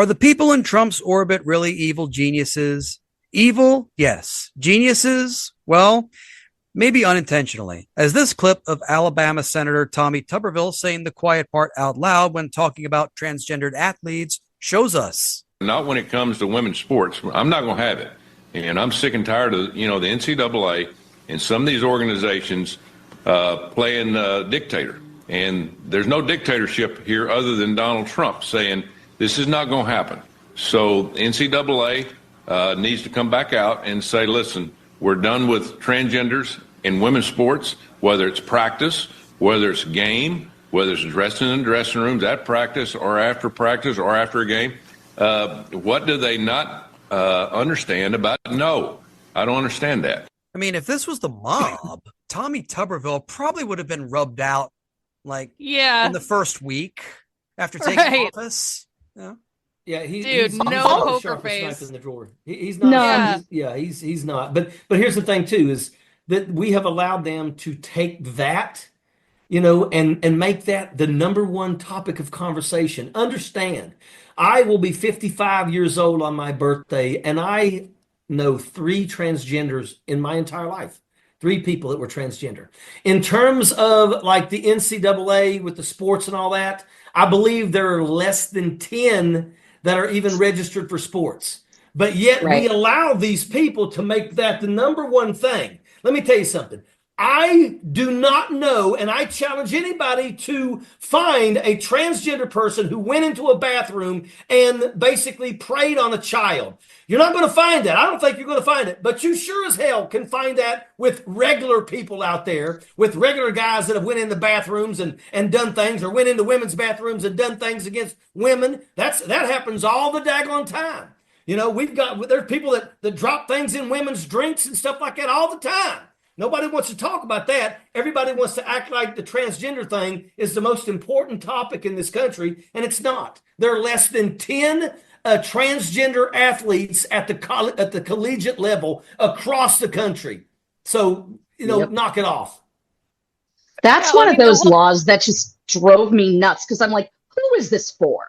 Are the people in Trump's orbit really evil geniuses? Evil, yes. Geniuses, well, maybe unintentionally, as this clip of Alabama Senator Tommy Tuberville saying the quiet part out loud when talking about transgendered athletes shows us. Not when it comes to women's sports. I'm not going to have it. And I'm sick and tired of, the NCAA and some of these organizations playing dictator. And there's no dictatorship here other than Donald Trump saying this is not going to happen. So NCAA needs to come back out and say, listen, we're done with transgenders in women's sports, whether it's practice, whether it's game, whether it's dressing in dressing rooms at practice or after a game. What do they not understand about? No, I don't understand that. I mean, if this was the mob, Tommy Tuberville probably would have been rubbed out in the first week after taking office. Yeah, he's no poker face in the drawer. He's not. No. He's not. But here's the thing too, is that we have allowed them to take that, and make that the number one topic of conversation. Understand, I will be 55 years old on my birthday, and I know 3 transgenders in my entire life. 3 people that were transgender. In terms of like the NCAA with the sports and all that, I believe there are less than 10 that are even registered for sports. But yet we allow these people to make that the number one thing. Let me tell you something. I do not know, and I challenge anybody to find a transgender person who went into a bathroom and basically preyed on a child. You're not going to find that. I don't think you're going to find it. But you sure as hell can find that with regular people out there, with regular guys that have went into bathrooms and done things, or went into women's bathrooms and done things against women. That happens all the daggone time. There's people that drop things in women's drinks and stuff like that all the time. Nobody wants to talk about that. Everybody wants to act like the transgender thing is the most important topic in this country, and it's not. There are less than 10 transgender athletes at the collegiate level across the country. So, knock it off. That's one of those laws that just drove me nuts, because I'm like, who is this for?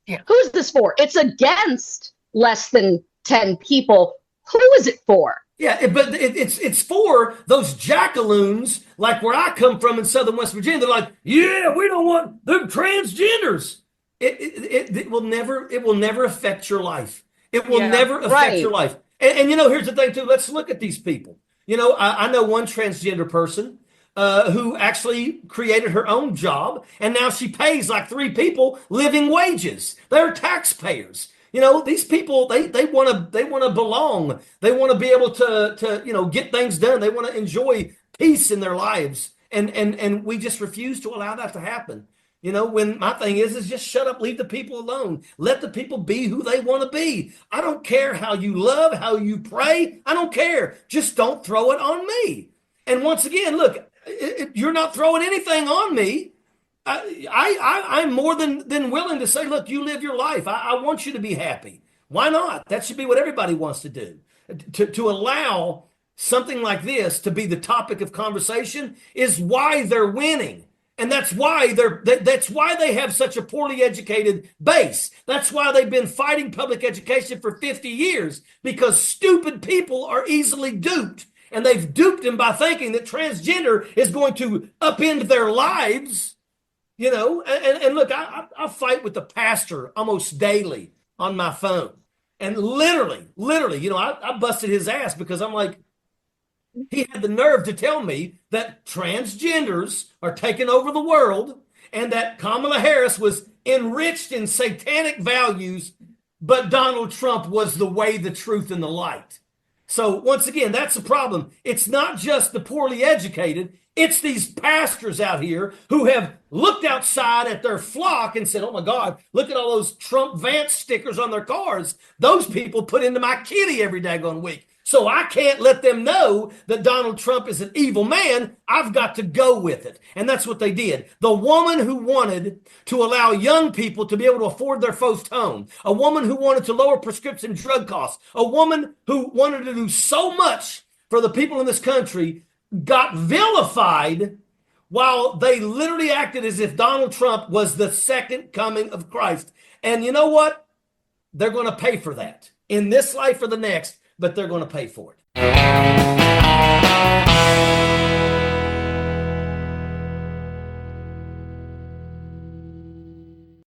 Yeah. Who is this for? It's against less than 10 people. Who is it for? Yeah, but it's for those jackaloons like where I come from in Southern West Virginia. They're like, yeah, we don't want them transgenders. It will never affect your life. It will never affect your life. And here's the thing too. Let's look at these people. I know one transgender person who actually created her own job, and now she pays like 3 people living wages. They're taxpayers. These people, they want to belong. They want to be able to get things done. They want to enjoy peace in their lives. And we just refuse to allow that to happen. When my thing is just shut up, leave the people alone. Let the people be who they want to be. I don't care how you love, how you pray. I don't care. Just don't throw it on me. And once again, look, you're not throwing anything on me. I'm more than willing to say, look, you live your life. I want you to be happy. Why not? That should be what everybody wants to do. To allow something like this to be the topic of conversation is why they're winning. And that's why they have such a poorly educated base. That's why they've been fighting public education for 50 years, because stupid people are easily duped. And they've duped them by thinking that transgender is going to upend their lives. And look, I fight with the pastor almost daily on my phone. And literally, I busted his ass because I'm like, he had the nerve to tell me that transgenders are taking over the world and that Kamala Harris was enriched in satanic values, but Donald Trump was the way, the truth, and the light. So once again, that's the problem. It's not just the poorly educated. It's these pastors out here who have looked outside at their flock and said, oh my God, look at all those Trump Vance stickers on their cars. Those people put into my kitty every daggone week. So I can't let them know that Donald Trump is an evil man. I've got to go with it. And that's what they did. The woman who wanted to allow young people to be able to afford their first home, a woman who wanted to lower prescription drug costs, a woman who wanted to do so much for the people in this country got vilified while they literally acted as if Donald Trump was the second coming of Christ. And you know what? they're going to pay for that in this life or the next, but they're going to pay for it.